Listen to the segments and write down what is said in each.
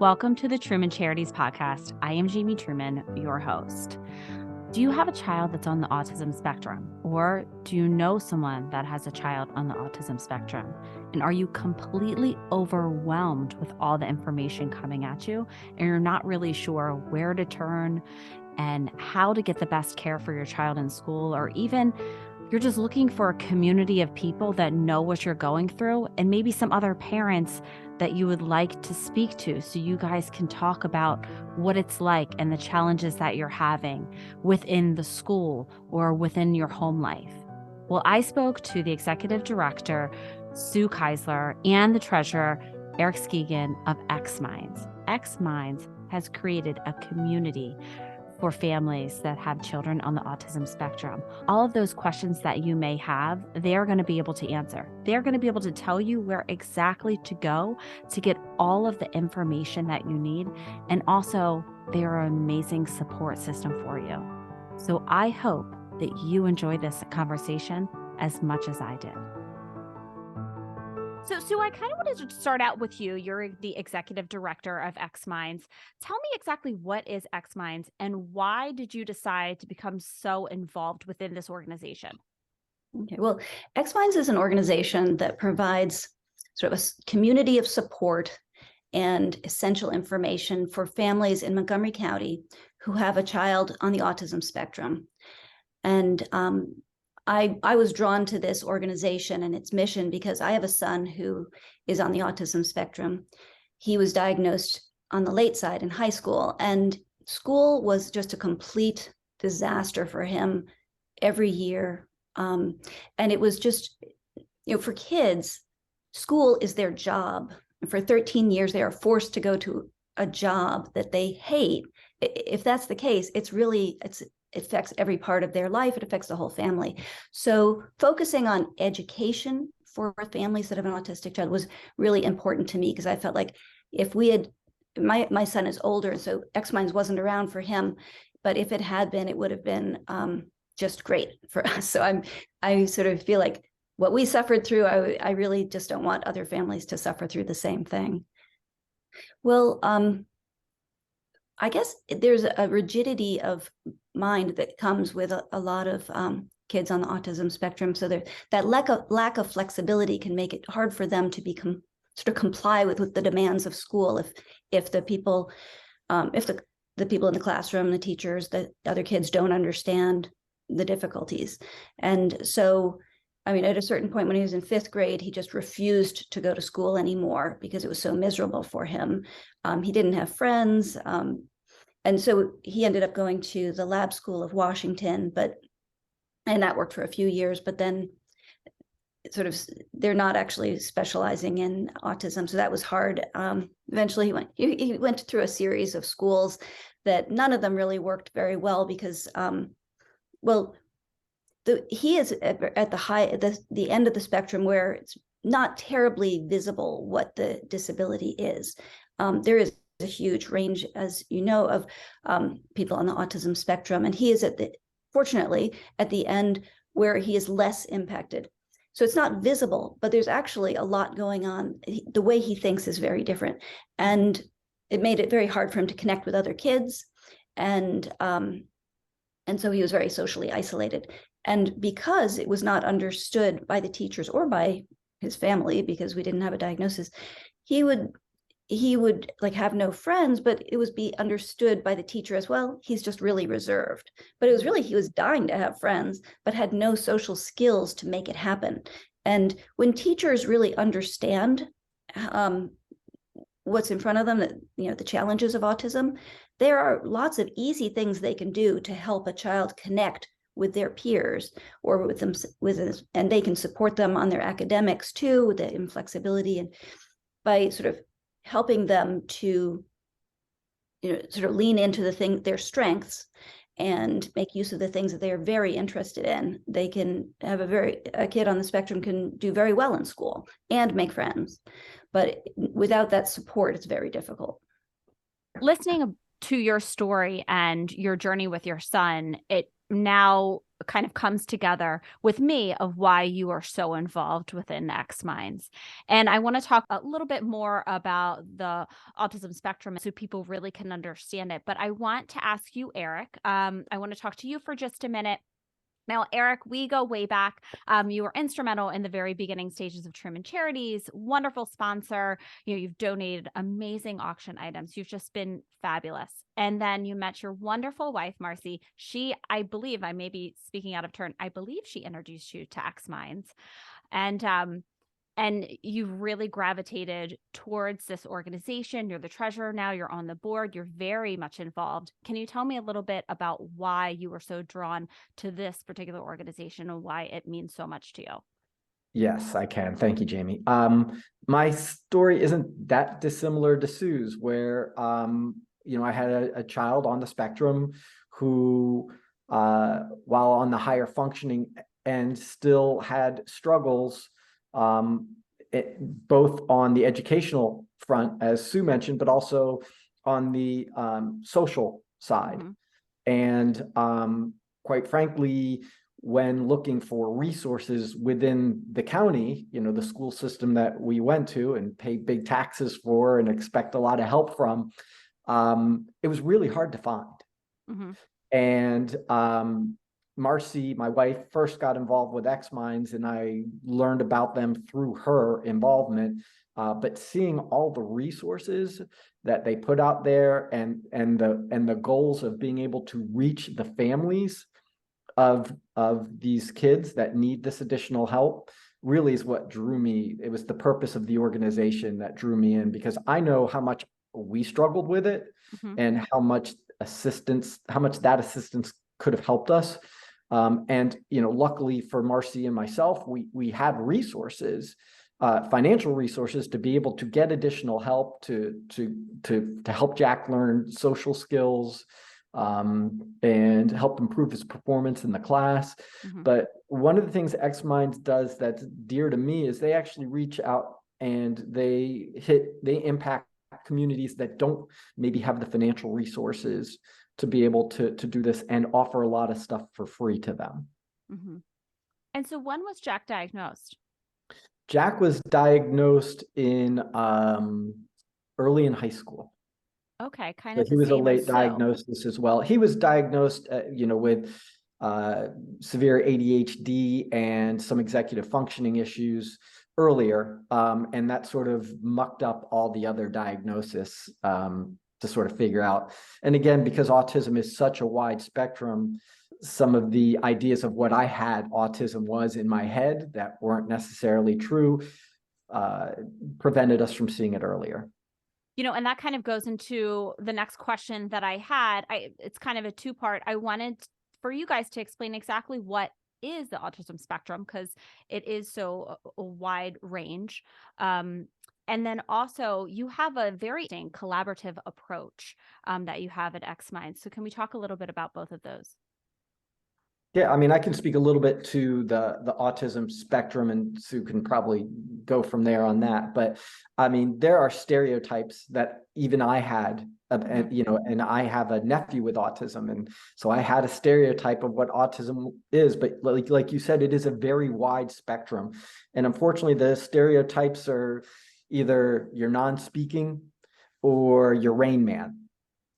Welcome to the Truman Charities Podcast. I am Jamie Truman, your host. Do you have a child that's on the autism spectrum? Or do you know someone that has a child on the autism spectrum? And are you completely overwhelmed with all the information coming at you and you're not really sure where to turn and how to get the best care for your child in school, or even you're just looking for a community of people that know what you're going through and maybe some other parents that you would like to speak to so you guys can talk about what it's like and the challenges that you're having within the school or within your home life? Well, I spoke to the executive director, Sue Keisler, and the treasurer, Eric Skigen of Xminds. Xminds has created a community for families that have children on the autism spectrum. All of those questions that you may have, they're going to be able to answer. They're going to be able to tell you where exactly to go to get all of the information that you need. And also, they're an amazing support system for you. So I hope that you enjoy this conversation as much as I did. So Sue, I kind of wanted to start out with you. You're the executive director of Xminds. Tell me exactly what is Xminds and why did you decide to become so involved within this organization? Okay, well, Xminds is an organization that provides sort of a community of support and essential information for families in Montgomery County who have a child on the autism spectrum. And I was drawn to this organization and its mission because I have a son who is on the autism spectrum. He was diagnosed on the late side in high school, and school was just a complete disaster for him every year. And it was just, for kids, school is their job. And for 13 years, they are forced to go to a job that they hate. If that's the case, it affects every part of their life. It affects the whole family. So focusing on education for families that have an autistic child was really important to me, because I felt like if we had, my son is older, so Xminds wasn't around for him, but if it had been, it would have been just great for us. So I sort of feel like what we suffered through, I really just don't want other families to suffer through the same thing. Well, I guess there's a rigidity of mind that comes with a lot of kids on the autism spectrum. So that lack of flexibility can make it hard for them to sort of comply with the demands of school. If the people, the people in the classroom, the teachers, the other kids don't understand the difficulties. And so, at a certain point when he was in 5th grade, he just refused to go to school anymore because it was so miserable for him. He didn't have friends. And so he ended up going to the lab school of Washington, and that worked for a few years, but then they're not actually specializing in autism. So that was hard. Eventually he went through a series of schools that none of them really worked very well because, he is at the end of the spectrum where it's not terribly visible what the disability is. There is a huge range, as you know, of people on the autism spectrum, and he is fortunately at the end where he is less impacted. So it's not visible, but there's actually a lot going on. The way he thinks is very different, and it made it very hard for him to connect with other kids, and so he was very socially isolated. And because it was not understood by the teachers or by his family, because we didn't have a diagnosis, he would have no friends, but it was be understood by the teacher as well. He's just really reserved, but it was really, he was dying to have friends, but had no social skills to make it happen. And when teachers really understand what's in front of them, the challenges of autism, there are lots of easy things they can do to help a child connect with their peers or with them, and they can support them on their academics too, with the inflexibility, and by sort of helping them to, sort of lean into their strengths and make use of the things that they are very interested in. They can have a kid on the spectrum can do very well in school and make friends, but without that support, it's very difficult. Listening to your story and your journey with your son, it now kind of comes together with me of why you are so involved within Xminds. And I want to talk a little bit more about the autism spectrum so people really can understand it. But I want to ask you, Eric, I want to talk to you for just a minute. Now, Eric, we go way back. You were instrumental in the very beginning stages of Truman Charities, wonderful sponsor. You've donated amazing auction items. You've just been fabulous. And then you met your wonderful wife, Marcy. I believe, I may be speaking out of turn, I believe she introduced you to Xminds. And you've really gravitated towards this organization. You're the treasurer now, you're on the board, you're very much involved. Can you tell me a little bit about why you were so drawn to this particular organization and why it means so much to you? Yes, I can. Thank you, Jamie. My story isn't that dissimilar to Sue's, where I had a child on the spectrum who, while on the higher functioning end, still had struggles, both on the educational front, as Sue mentioned, but also on the social side. Mm-hmm. And quite frankly, when looking for resources within the county, the school system that we went to and pay big taxes for and expect a lot of help from, it was really hard to find. Mm-hmm. And Marcy, my wife, first got involved with Xminds, and I learned about them through her involvement. But seeing all the resources that they put out there and the goals of being able to reach the families of these kids that need this additional help really is what drew me. It was the purpose of the organization that drew me in, because I know how much we struggled with it. Mm-hmm. And how much that assistance could have helped us. And luckily for Marcy and myself, we had resources, financial resources, to be able to get additional help to help Jack learn social skills, and help improve his performance in the class. Mm-hmm. But one of the things Xminds does that's dear to me is they actually reach out and they impact communities that don't maybe have the financial resources to be able to do this, and offer a lot of stuff for free to them. Mm-hmm. And so when was Jack diagnosed? Jack was diagnosed in early in high school. Okay, kind so of. He was a late diagnosis as well. He was diagnosed, with severe ADHD and some executive functioning issues earlier, and that sort of mucked up all the other diagnosis to sort of figure out. And again, because autism is such a wide spectrum, some of the ideas of what I had autism was in my head that weren't necessarily true, prevented us from seeing it earlier. And that kind of goes into the next question that I had. It's kind of a two-part. I wanted for you guys to explain exactly what is the autism spectrum, because it is so a wide range. And then also you have a very collaborative approach that you have at Xminds. So can we talk a little bit about both of those? Yeah, I can speak a little bit to the autism spectrum, and Sue can probably go from there on that. But there are stereotypes that even I had, and I have a nephew with autism, and so I had a stereotype of what autism is. But like you said, it is a very wide spectrum, and unfortunately, the stereotypes are either you're non-speaking or you're Rain Man,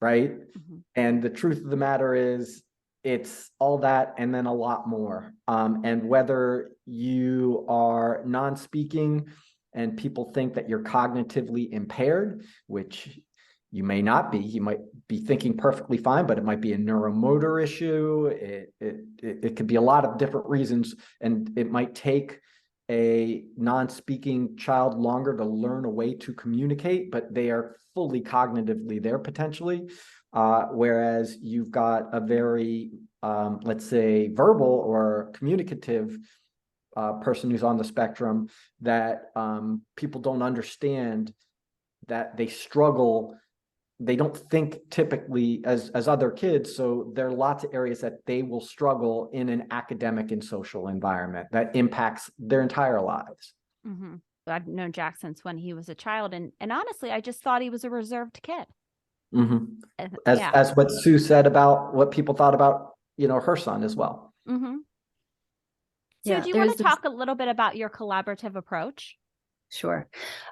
right? Mm-hmm. And the truth of the matter is, it's all that and then a lot more. And whether you are non-speaking and people think that you're cognitively impaired, which you may not be, you might be thinking perfectly fine, but it might be a neuromotor issue. It could be a lot of different reasons, and it might take a non-speaking child longer to learn a way to communicate, but they are fully cognitively there potentially. Whereas you've got a very, let's say, verbal or communicative person who's on the spectrum that people don't understand, that they struggle. They don't think typically as other kids. So there are lots of areas that they will struggle in an academic and social environment that impacts their entire lives. Mm-hmm. I've known Jack since when he was a child. And honestly, I just thought he was a reserved kid. Mm-hmm. As what Sue said about what people thought about, her son as well. Mm-hmm. So Yeah, do you want to talk a little bit about your collaborative approach? Sure.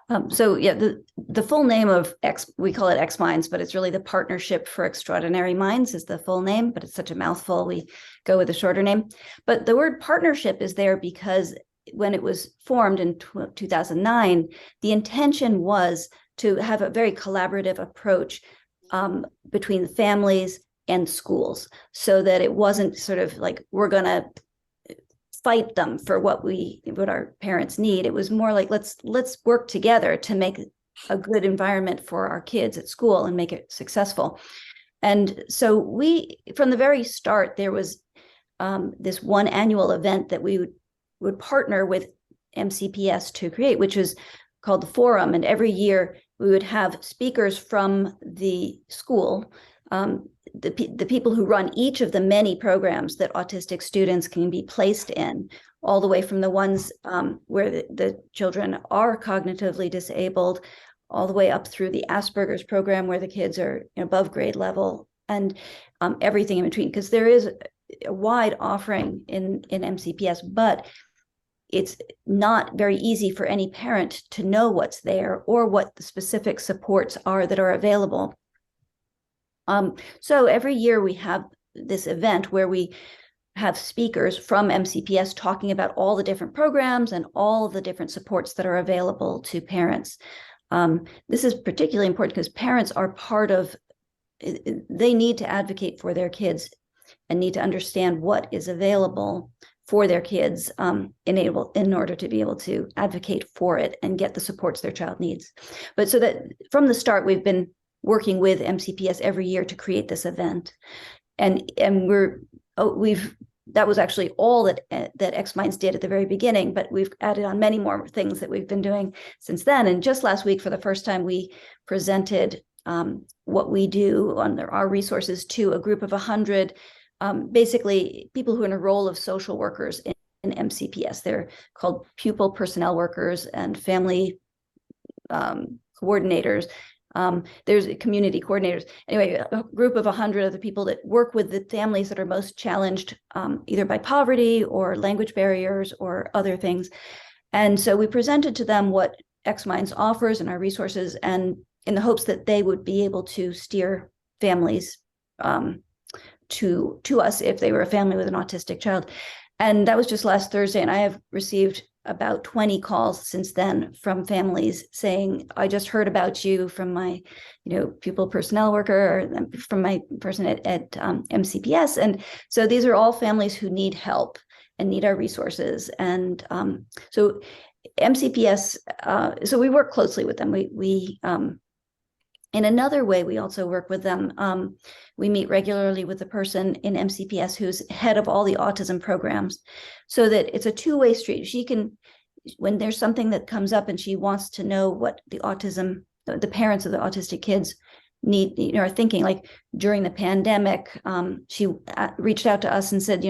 The full name of we call it Xminds, but it's really the Partnership for Extraordinary Minds is the full name, but it's such a mouthful. We go with a shorter name. But the word partnership is there because when it was formed in 2009, the intention was to have a very collaborative approach between families and schools, so that it wasn't sort of like we're going to fight them for what our parents need. It was more like let's work together to make a good environment for our kids at school and make it successful. And so we, from the very start, there was this one annual event that we would partner with MCPS to create, which was called the Forum. And every year we would have speakers from the school, the people who run each of the many programs that autistic students can be placed in, all the way from the ones where the children are cognitively disabled, all the way up through the Asperger's program where the kids are above grade level, and everything in between, because there is a wide offering in MCPS, but it's not very easy for any parent to know what's there or what the specific supports are that are available. So every year we have this event where we have speakers from MCPS talking about all the different programs and all the different supports that are available to parents. This is particularly important because parents are they need to advocate for their kids and need to understand what is available for their kids in order to be able to advocate for it and get the supports their child needs. But so that from the start, we've been working with MCPS every year to create this event. And that was actually all that Xminds did at the very beginning, but we've added on many more things that we've been doing since then. And just last week, for the first time, we presented what we do on our resources to a group of 100, basically people who are in a role of social workers in MCPS. They're called pupil personnel workers and family coordinators. There's community coordinators. Anyway, a group of 100 of the people that work with the families that are most challenged, either by poverty or language barriers or other things. And so we presented to them what Xminds offers and our resources, and in the hopes that they would be able to steer families to us if they were a family with an autistic child. And that was just last Thursday, and I have received about 20 calls since then from families saying, I just heard about you from my, pupil personnel worker, or from my person at MCPS. And so these are all families who need help and need our resources. And so MCPS, so we work closely with them. We in another way, we also work with them. We meet regularly with the person in MCPS who's head of all the autism programs, so that it's a two-way street. She can, when there's something that comes up and she wants to know what the parents of the autistic kids need, are thinking. Like during the pandemic, she reached out to us and said,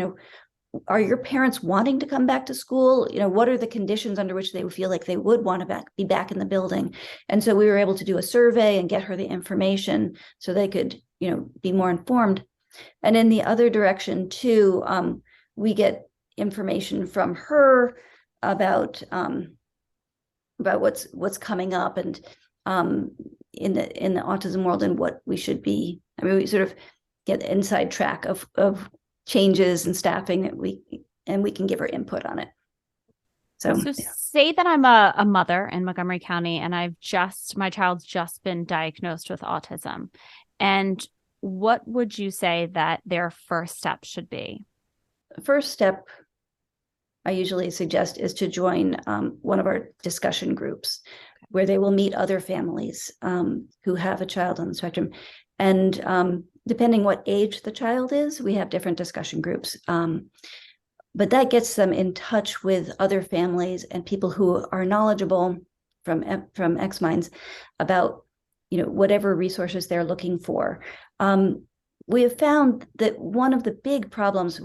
are your parents wanting to come back to school? What are the conditions under which they would feel like they would want to be back in the building? And so we were able to do a survey and get her the information so they could, be more informed. And in the other direction too, we get information from her about what's coming up and in the autism world and what we should be. We sort of get the inside track of changes and staffing that we can give her input on it. So say that I'm a mother in Montgomery County and my child's just been diagnosed with autism. And what would you say that their first step should be? The first step I usually suggest is to join one of our discussion groups where they will meet other families who have a child on the spectrum. And depending what age the child is, we have different discussion groups. But that gets them in touch with other families and people who are knowledgeable from Xminds about, whatever resources they're looking for. We have found that one of the big problems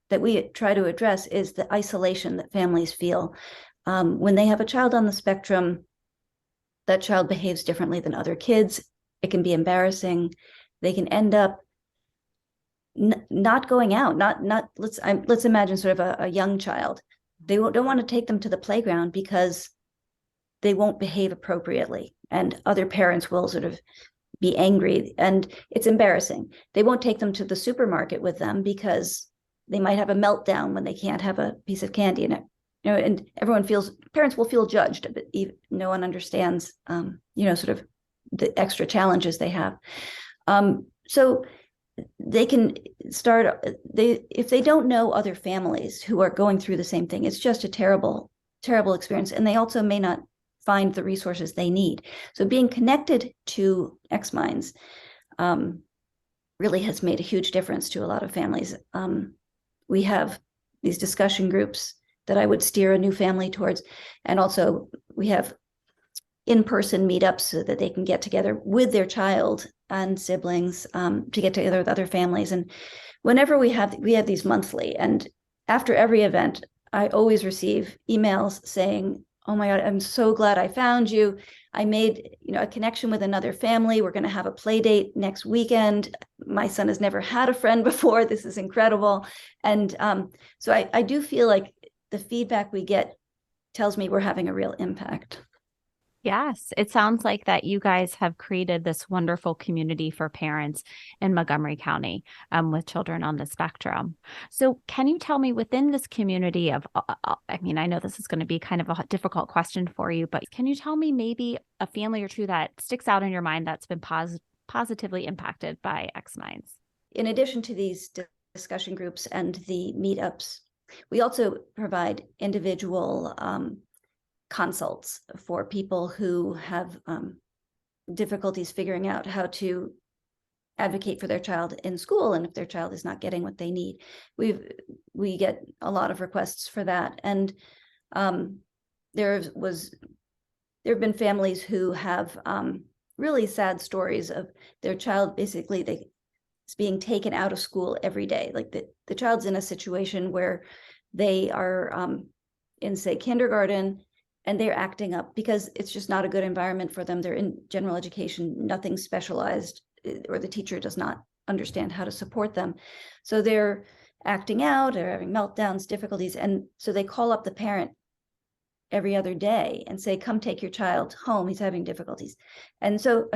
that we try to address is the isolation that families feel. When they have a child on the spectrum, that child behaves differently than other kids. It can be embarrassing. They can end up, not going out, not let's imagine sort of a young child. They don't want to take them to the playground because they won't behave appropriately, and other parents will sort of be angry, and it's embarrassing. They won't take them to the supermarket with them because they might have a meltdown when they can't have a piece of candy in it. And parents will feel judged, but no one understands, sort of the extra challenges they have. So they can start, if they don't know other families who are going through the same thing, it's just a terrible, terrible experience. And they also may not find the resources they need. So being connected to Xminds really has made a huge difference to a lot of families. We have these discussion groups that I would steer a new family towards. And also we have in-person meetups so that they can get together with their child and siblings to get together with other families. And whenever we have these monthly, and after every event, I always receive emails saying, "Oh my God, I'm so glad I found you. I made a connection with another family. We're going to have a play date next weekend. My son has never had a friend before. This is incredible." And so I do feel like the feedback we get tells me we're having a real impact. Yes, it sounds like that you guys have created this wonderful community for parents in Montgomery County with children on the spectrum. So can you tell me, within this community of, I know this is going to be kind of a difficult question for you, but can you tell me maybe a family or two that sticks out in your mind that's been positively impacted by Xminds? In addition to these discussion groups and the meetups, we also provide individual consults for people who have difficulties figuring out how to advocate for their child in school, and if their child is not getting what they need. We get a lot of requests for that, and there have been families who have really sad stories of their child basically is being taken out of school every day. Like the child's in a situation where they are in, say, kindergarten, and they're acting up because it's just not a good environment for them. They're in general education, nothing specialized, or the teacher does not understand how to support them. So they're acting out, they're having meltdowns, difficulties. And so they call up the parent every other day and say, "Come take your child home. He's having difficulties." And so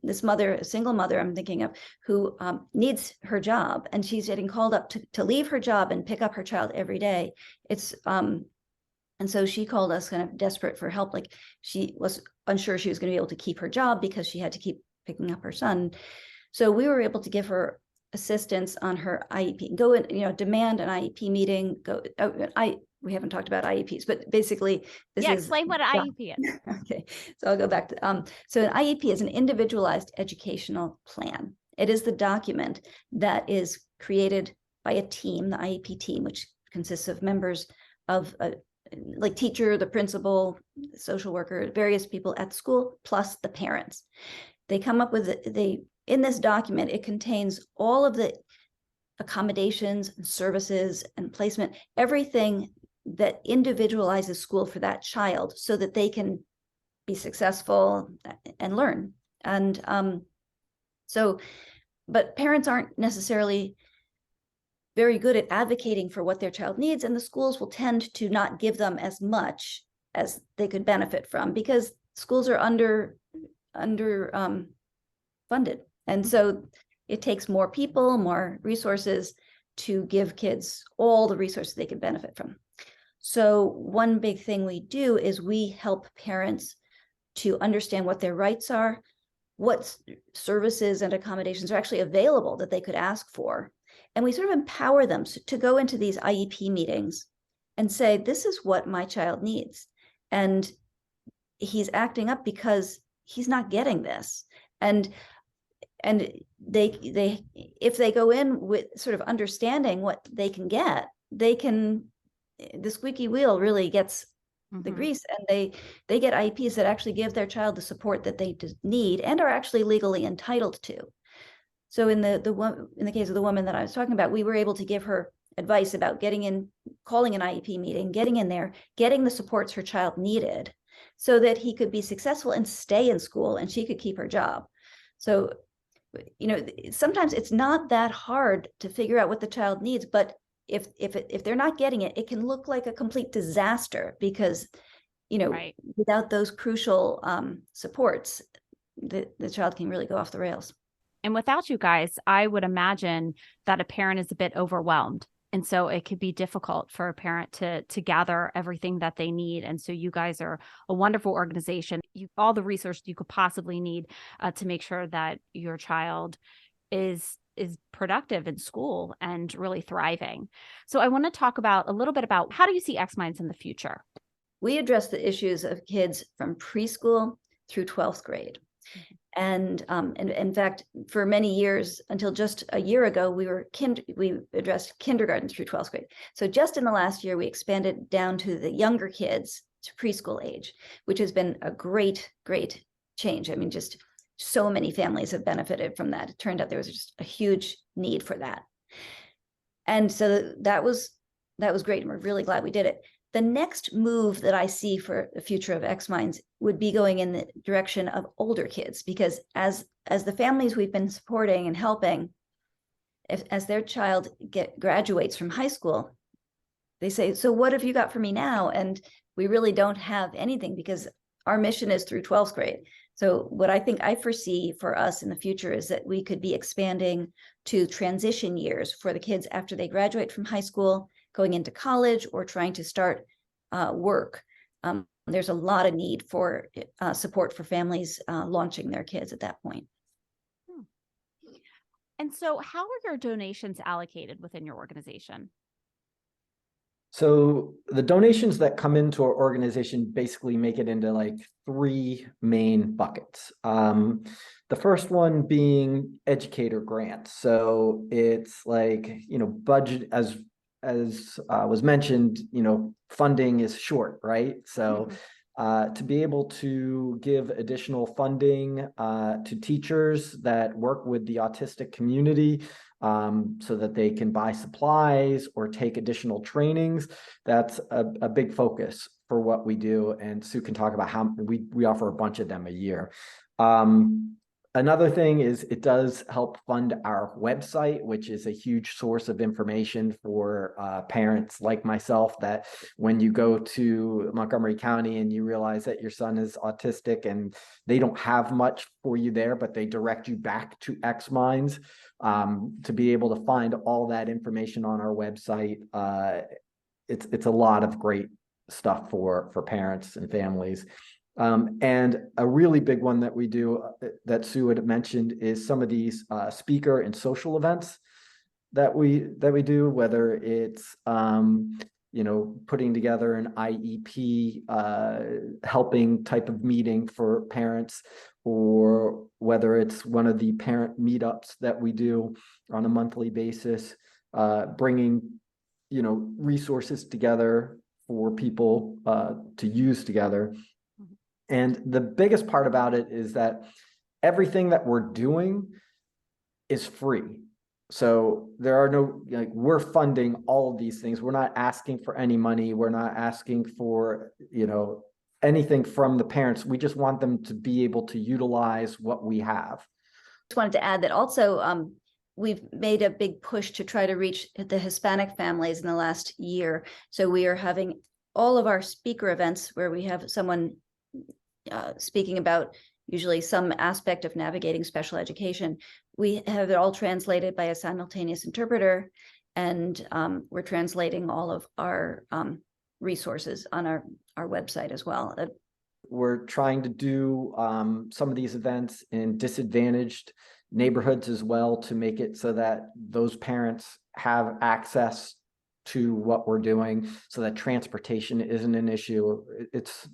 this mother, a single mother I'm thinking of, who needs her job, and she's getting called up to leave her job and pick up her child every day. And so she called us kind of desperate for help. Like, she was unsure she was going to be able to keep her job because she had to keep picking up her son. So we were able to give her assistance on her IEP. Go in, demand an IEP meeting. We haven't talked about IEPs, but basically explain what an IEP is. Okay, so I'll go back to, so an IEP is an individualized educational plan. It is the document that is created by a team, the IEP team, which consists of members of like teacher, the principal, the social worker, various people at school, plus the parents. They come up with in this document, it contains all of the accommodations and services and placement, everything that individualizes school for that child so that they can be successful and learn. And but parents aren't necessarily very good at advocating for what their child needs, and the schools will tend to not give them as much as they could benefit from because schools are under funded. And so it takes more people, more resources to give kids all the resources they could benefit from. So one big thing we do is we help parents to understand what their rights are, what services and accommodations are actually available that they could ask for. And we sort of empower them to go into these IEP meetings and say, "This is what my child needs. And he's acting up because he's not getting this." And they if they go in with sort of understanding what they can get, the squeaky wheel really gets the grease, and they get IEPs that actually give their child the support that they need and are actually legally entitled to. So in the case of the woman that I was talking about, we were able to give her advice about calling an IEP meeting, getting in there, getting the supports her child needed so that he could be successful and stay in school and she could keep her job. So sometimes it's not that hard to figure out what the child needs, but if they're not getting it, it can look like a complete disaster because, Right. without those crucial supports, the child can really go off the rails. And without you guys, I would imagine that a parent is a bit overwhelmed. And so it could be difficult for a parent to gather everything that they need. And so you guys are a wonderful organization. All the resources you could possibly need to make sure that your child is productive in school and really thriving. So I want to talk a little bit about, how do you see Xminds in the future? We address the issues of kids from preschool through 12th grade. Mm-hmm. And in fact, for many years, until just a year ago, we addressed kindergarten through 12th grade. So just in the last year, we expanded down to the younger kids to preschool age, which has been a great, great change. I mean, just so many families have benefited from that. It turned out there was just a huge need for that. And so that was great. And we're really glad we did it. The next move that I see for the future of Xminds would be going in the direction of older kids, because as the families we've been supporting and helping, as their child graduates from high school, they say, so what have you got for me now? And we really don't have anything because our mission is through 12th grade. So what I foresee for us in the future is that we could be expanding to transition years for the kids after they graduate from high school, going into college, or trying to start work. There's a lot of need for support for families launching their kids at that point. And so how are your donations allocated within your organization? So the donations that come into our organization basically make it into like three main buckets. The first one being educator grants. So it's like, budget, as was mentioned, funding is short, right? So to be able to give additional funding to teachers that work with the autistic community, so that they can buy supplies or take additional trainings, that's a big focus for what we do. And Sue can talk about how we offer a bunch of them a year. Another thing is it does help fund our website, which is a huge source of information for parents like myself, that when you go to Montgomery County and you realize that your son is autistic and they don't have much for you there, but they direct you back to Xminds, to be able to find all that information on our website. It's a lot of great stuff for parents and families. And a really big one that we do that Sue had mentioned is some of these speaker and social events that we do, whether it's putting together an IEP helping type of meeting for parents, or whether it's one of the parent meetups that we do on a monthly basis, bringing resources together for people to use together. And the biggest part about it is that everything that we're doing is free. So there are no, we're funding all of these things. We're not asking for any money. We're not asking for, anything from the parents. We just want them to be able to utilize what we have. Just wanted to add that also, we've made a big push to try to reach the Hispanic families in the last year. So we are having all of our speaker events where we have someone speaking about usually some aspect of navigating special education. We have it all translated by a simultaneous interpreter, and we're translating all of our resources on our website as well. We're trying to do some of these events in disadvantaged neighborhoods as well, to make it so that those parents have access to what we're doing, so that transportation isn't an issue. It's,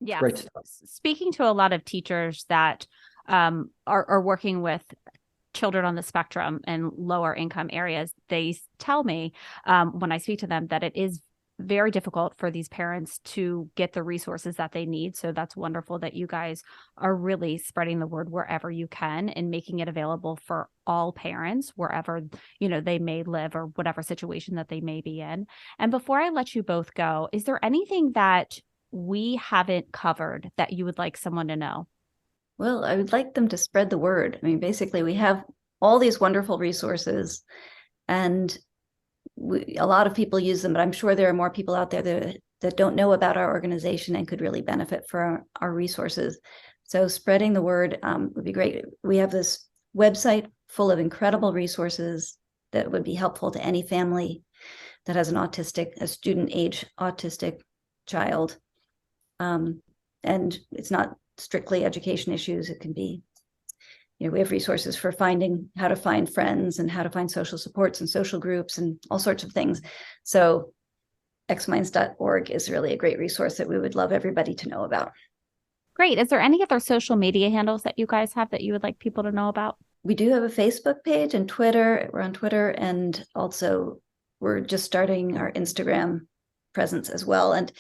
Yes. Great stuff. Speaking to a lot of teachers that are working with children on the spectrum in lower income areas, they tell me when I speak to them that it is very difficult for these parents to get the resources that they need. So that's wonderful that you guys are really spreading the word wherever you can and making it available for all parents, wherever, they may live or whatever situation that they may be in. And before I let you both go, is there anything that we haven't covered that you would like someone to know? Well, I would like them to spread the word. I mean, basically, we have all these wonderful resources, and a lot of people use them, but I'm sure there are more people out there that don't know about our organization and could really benefit from our resources. So spreading the word would be great. We have this website full of incredible resources that would be helpful to any family that has a student age autistic child. And it's not strictly education issues. It can be, we have resources for finding how to find friends and how to find social supports and social groups and all sorts of things. So Xminds.org is really a great resource that we would love everybody to know about. Great. Is there any other social media handles that you guys have that you would like people to know about? We do have a Facebook page and Twitter. We're on Twitter, and also we're just starting our Instagram presence as well. And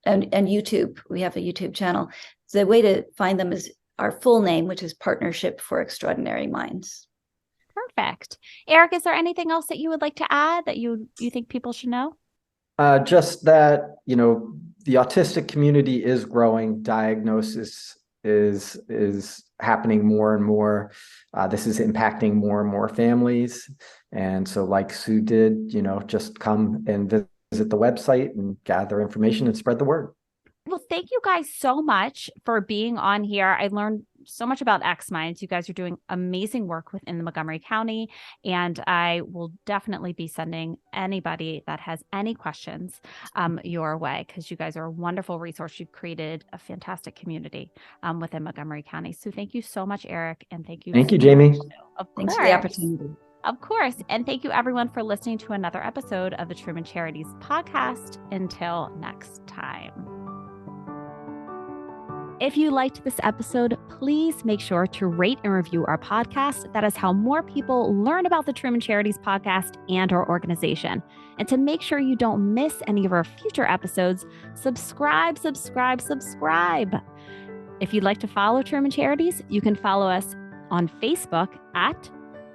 YouTube, we have a YouTube channel. So the way to find them is our full name, which is Partnership for Extraordinary Minds. Perfect. Eric, is there anything else that you would like to add that you think people should know? Just that, the autistic community is growing. Diagnosis is happening more and more. This is impacting more and more families. And so like Sue did, just come and visit the website and gather information and spread the word. Well, thank you guys so much for being on here. I learned so much about Xminds. You guys are doing amazing work within the Montgomery County, and I will definitely be sending anybody that has any questions your way, because you guys are a wonderful resource. You've created a fantastic community within Montgomery County. So thank you so much, Eric, and thank you. Thank you, Jamie. Thanks for the opportunity. Of course. And thank you everyone for listening to another episode of the Truman Charities Podcast. Until next time. If you liked this episode, please make sure to rate and review our podcast. That is how more people learn about the Truman Charities Podcast and our organization. And to make sure you don't miss any of our future episodes, subscribe. If you'd like to follow Truman Charities, you can follow us on Facebook at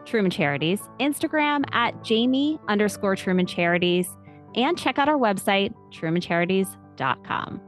Truman Charities, Instagram at Jamie_Truman Charities, and check out our website, trumancharities.com.